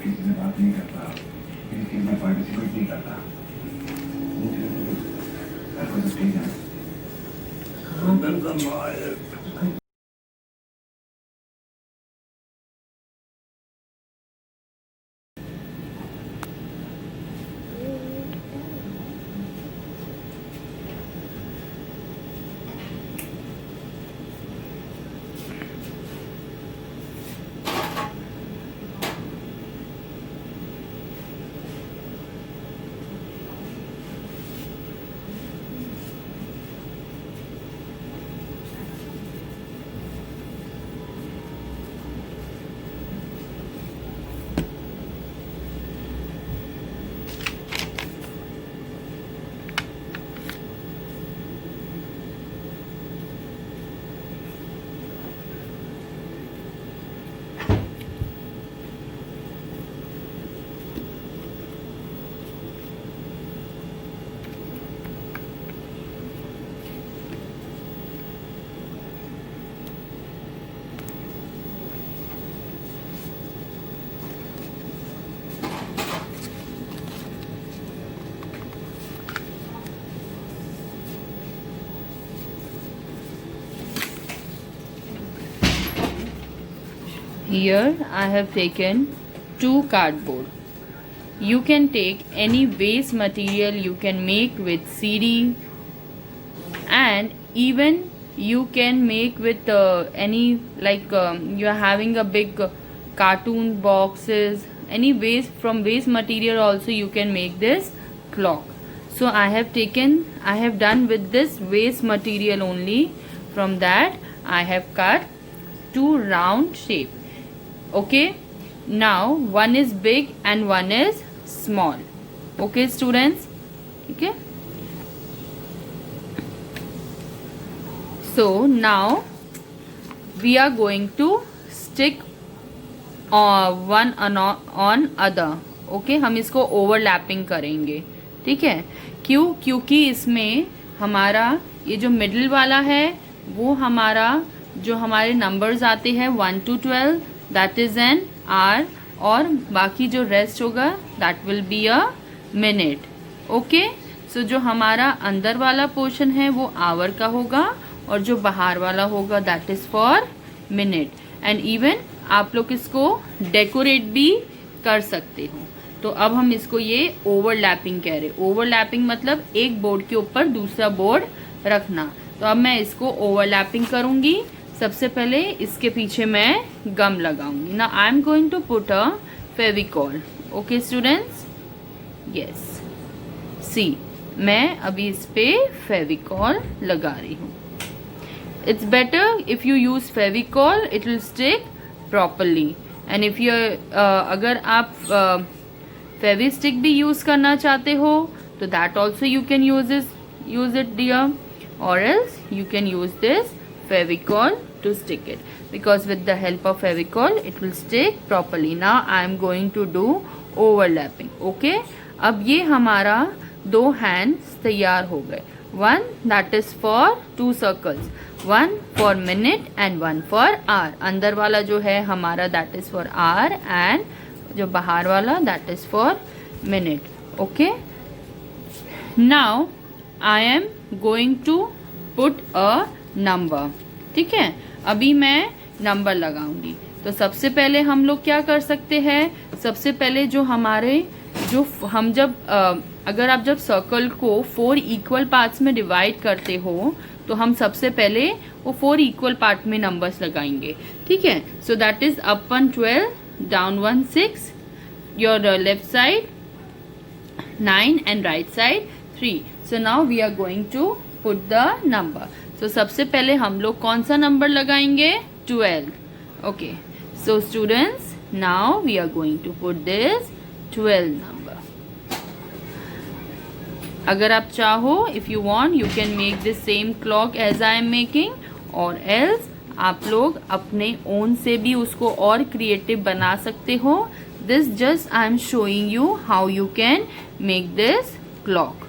किसी से बात नहीं करता, किसी चीज में पार्टिसिपेट नहीं करता, ठीक है। Here I have taken 2 cardboard. You can take any waste material you can make with CD, and even you can make with any, like you are having a big cartoon boxes, any waste, from waste material also you can make this clock. So I have done with this waste material only. From that I have cut 2 round shape. Okay, now one is big and one is small. Okay students, okay. So now we are going to stick one on other. Okay, हम इसको overlapping करेंगे, ठीक है। क्यों? क्योंकि इसमें हमारा ये जो मिडिल वाला है वो हमारा जो हमारे नंबर्स आते हैं 1 to 12, that is N R, और बाकी जो रेस्ट होगा that will be a minute. Okay, so जो हमारा अंदर वाला पोर्शन है वो आवर का होगा और जो बाहर वाला होगा that is for minute. And even आप लोग इसको डेकोरेट भी कर सकते हो। तो अब हम इसको ये ओवरलैपिंग कह रहे। ओवरलैपिंग मतलब एक बोर्ड के ऊपर दूसरा बोर्ड रखना। तो अब मैं इसको ओवरलैपिंग करूंगी। सबसे पहले इसके पीछे मैं गम लगाऊंगी ना। I am going to put a Fevicol. Okay students, yes, see मैं अभी इस पे फेविकॉल लगा रही हूँ। It's better if you use Fevicol, it will stick properly. And if you अगर आप फेविस्टिक भी यूज करना चाहते हो तो that also you can use it dear, or else you can use this Fevicol to stick it, because with the help of Fevicol it will stick properly. Now I am going to do overlapping. Okay, अब ये हमारा 2 hands तैयार हो गए। One that is for 2 circles, one for minute and one for hour. अंदर वाला जो है हमारा that is for hour, and जो बाहर वाला that is for minute. Okay, now I am going to put a number. ठीक है, अभी मैं नंबर लगाऊंगी। तो सबसे पहले हम लोग क्या कर सकते हैं, सबसे पहले जो हमारे जो हम जब अगर आप जब सर्कल को 4 इक्वल पार्ट्स में डिवाइड करते हो तो हम सबसे पहले वो 4 इक्वल पार्ट में नंबर्स लगाएंगे। ठीक है, so that is up 1 12, down 1 6, your left side 9 and right side 3. So now we are going to put the number. So सबसे पहले हम लोग कौन सा नंबर लगाएंगे, 12. Okay, so students now we are going to put this 12 number. अगर आप चाहो, if you want, you can make the same clock as I am making, or else आप लोग अपने own से भी उसको और creative बना सकते हो. This just I am showing you how you can make this clock.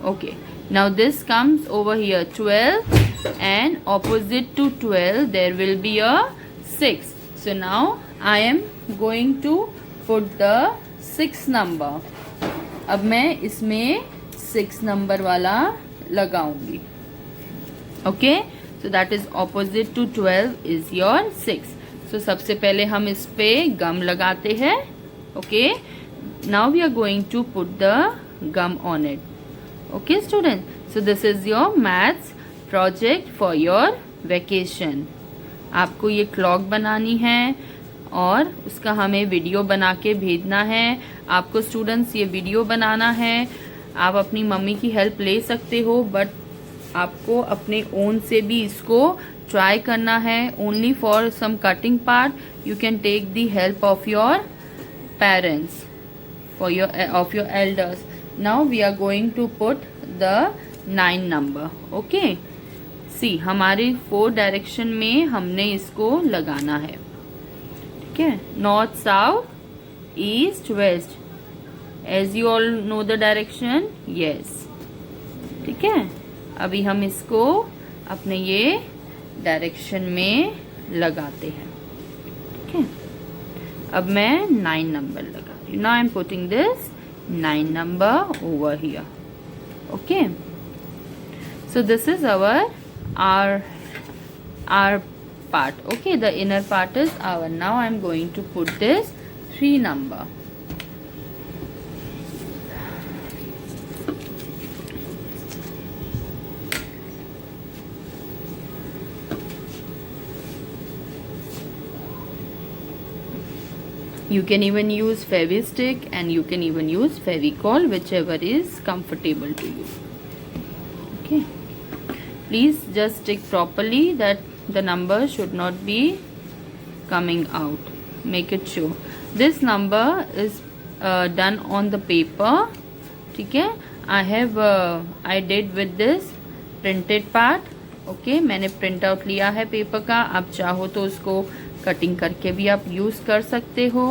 Okay, now this comes over here 12, and opposite to 12 there will be a 6. So now I am going to put the 6 number. अब मैं इसमें 6 number वाला लगाऊंगी. Okay, so that is opposite to 12 is your 6. So सबसे पहले हम इस पे गम लगाते हैं. Okay, now we are going to put the gum on it. Okay students, so this is your maths project for your vacation. आपको ये clock बनानी है और उसका हमें वीडियो बना के भेजना है. आपको स्टूडेंट्स ये वीडियो बनाना है. आप अपनी मम्मी की हेल्प ले सकते हो, बट आपको अपने ओन से भी इसको ट्राई करना है. Only for some cutting part you can take the help of your parents, for your of your elders. Now we are going to put the 9 number. Okay, see हमारे 4 direction में हमने इसको लगाना है. ठीक है, north south east west, as you all know the direction. Yes, ठीक है, अभी हम इसको अपने ये डायरेक्शन में लगाते हैं. ठीक है, अब मैं 9 नंबर लगा रही हूँ. Now I am putting this 9 number over here. Okay, so this is our part. Okay, the inner part is our. Now I am going to put this 3 number. You can even use Fevistick and you can even use Fevicol, whichever is comfortable to you. Okay, please just stick properly, that the number should not be coming out. Make it sure this number is done on the paper. ठीक है, I did with this printed part. Okay, मैंने print out लिया है paper का. आप चाहो तो उसको कटिंग करके भी आप यूज़ कर सकते हो.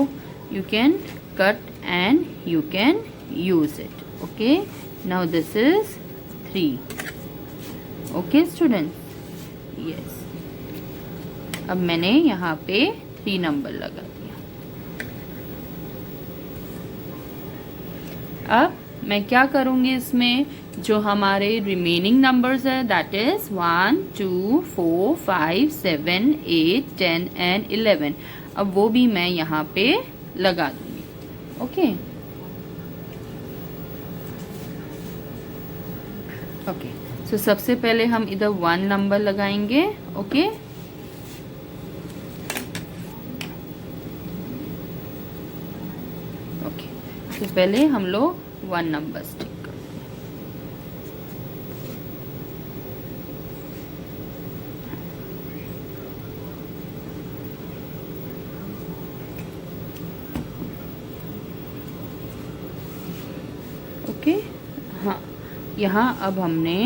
You can cut and you can use it. Okay, now this is 3. Okay students, yes, अब मैंने यहाँ पे 3 नंबर लगा दिया. अब मैं क्या करूँगी, इसमें जो हमारे रिमेनिंग नंबर्स है, दैट इज 1 2 4 5 7 8 10 एंड 11. अब वो भी मैं यहाँ पे लगा दूंगी. ओके, ओके, सो सबसे पहले हम इधर 1 नंबर लगाएंगे. ओके, ओके, तो पहले हम लोग 1 नंबर स्टिक करते हैं. ओके, हाँ, यहाँ अब हमने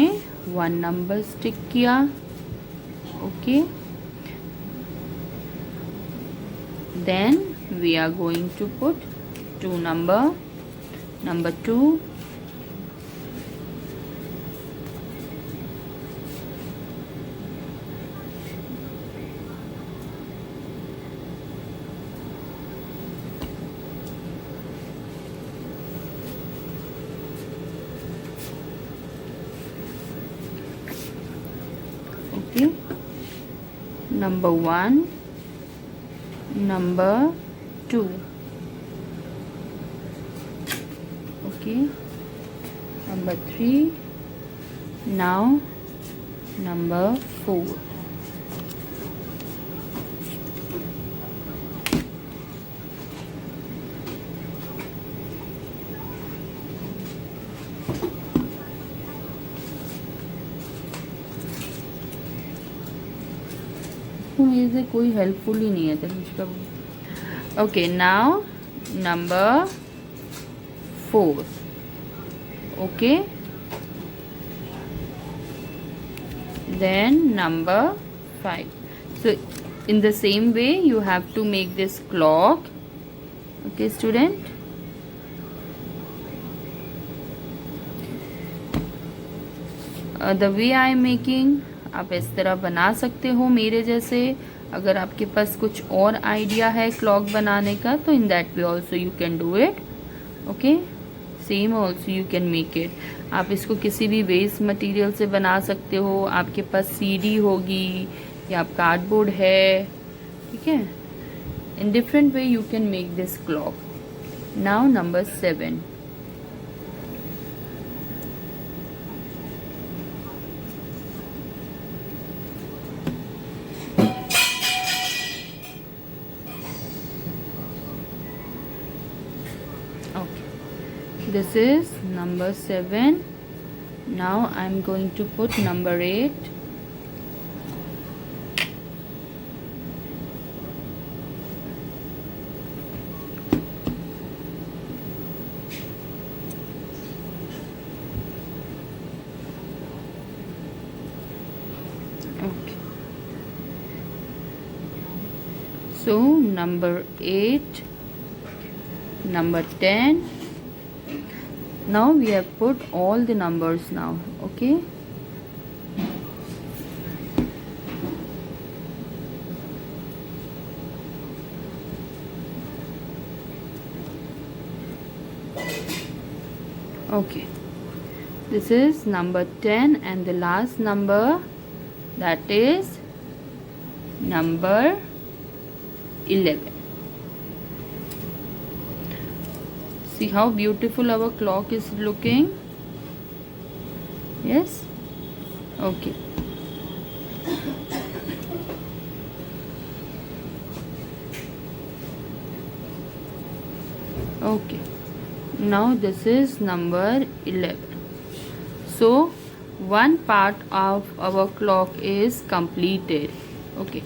1 नंबर स्टिक किया. Okay, then we are going to put 2 number. Number 2, okay, number 1, number 2. Okay, number 3, now number 4. मेरे से कोई हेल्पफुल ही नहीं है Tanushka. Okay, now number 4. Okay, then number 5. So in the same way you have to make this clock. Okay student, the way I am making, आप इस तरह बना सकते हो मेरे जैसे। अगर आपके पास कुछ और आइडिया है क्लॉक बनाने का तो in that way also you can do it. Okay, same also you can make it. आप इसको किसी भी वेस्ट मटेरियल से बना सकते हो। आपके पास सीडी होगी या कार्डबोर्ड है, ठीक है। In different way you can make this clock. Now number 7. This is number 7. Now I'm going to put number 8. Okay. So number 8, number 10. Now we have put all the numbers now. Okay, okay, this is number 10 and the last number, that is number 11. See how beautiful our clock is looking. Yes, okay. Okay, now this is number 11. So one part of our clock is completed. Okay,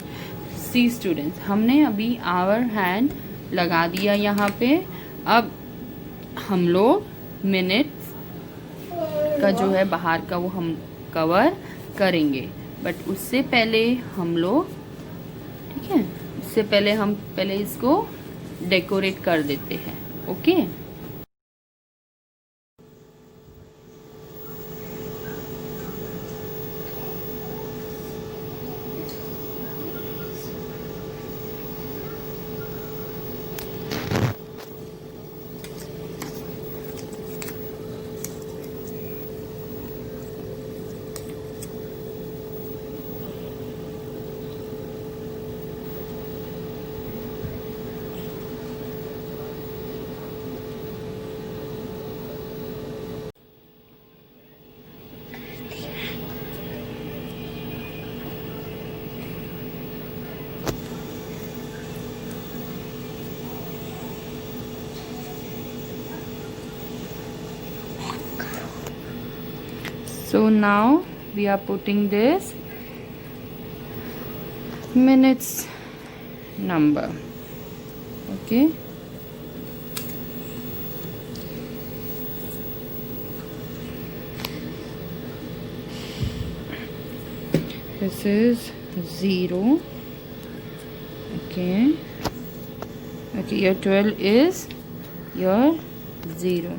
see students, हमने अभी our hand लगा दिया यहाँ पे। अब हम लोग minutes का जो है बाहर का वो हम कवर करेंगे, बट उससे पहले हम लोग, ठीक है, उससे पहले हम पहले इसको डेकोरेट कर देते हैं। Okay, so now we are putting this minutes number. Okay, this is 0. Okay, okay, your 12 is your 0.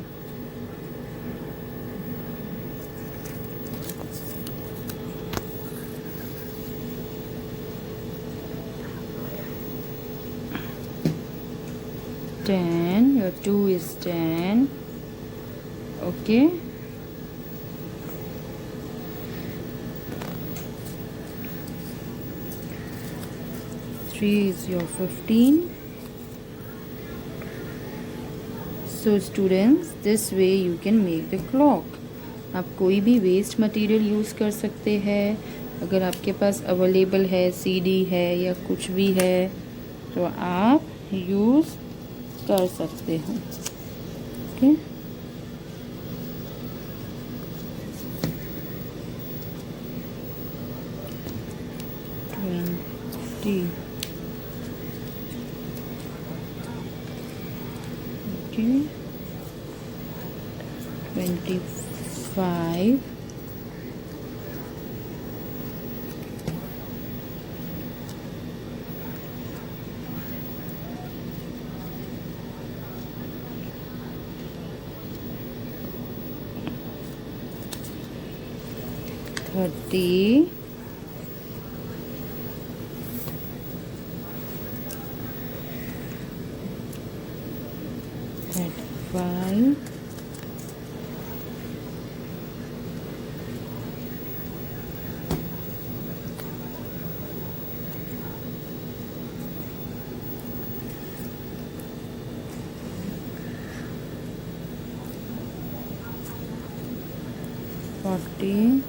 Your 2 is 10. Okay, 3 is your 15. So students, this way you can make the clock. आप कोई भी waste material use कर सकते हैं. अगर आपके पास available है, CD है या कुछ भी है, तो आप यूज़ कर सकते हो. Okay. Okay. 25. Thirty. 35. 40.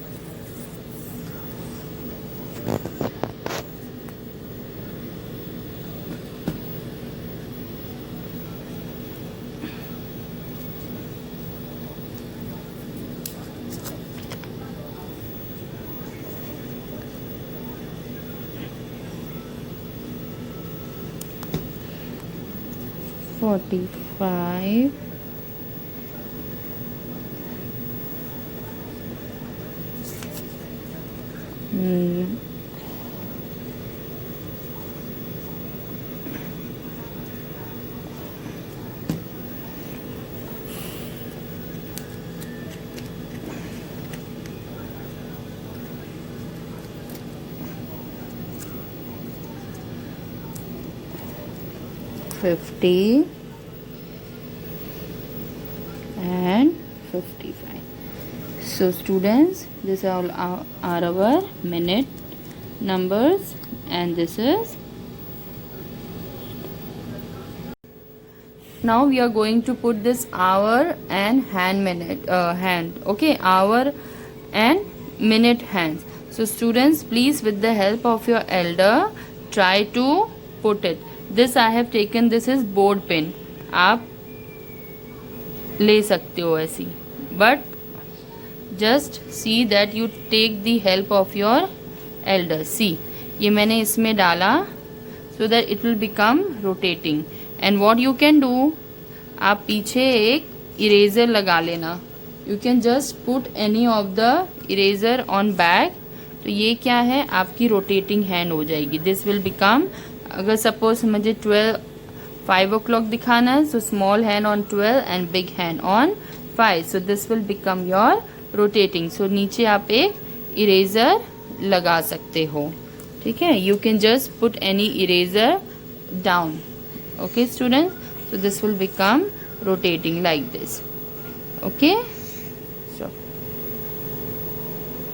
45. 50 and 55. So students, this all are our minute numbers, and this is. Now we are going to put this hour and hand. Okay, hour and minute hands. So students, please, with the help of your elder, try to put it. This I have taken, this is board pen. आप ले सकते हो ऐसी, but just see that you take the help of your elder. See, ये मैंने इसमें डाला so that it will become rotating. And what you can do, आप पीछे एक eraser लगा लेना. You can just put any of the eraser on back. तो ये क्या है, आपकी rotating hand हो जाएगी. This will become, अगर suppose मुझे 5 o'clock दिखाना है, so small hand on 12 and big hand on 5. So this will become your rotating. So नीचे आप एक eraser लगा सकते हो. ठीक है, you can just put any eraser down. Okay students, so this will become rotating like this. Okay.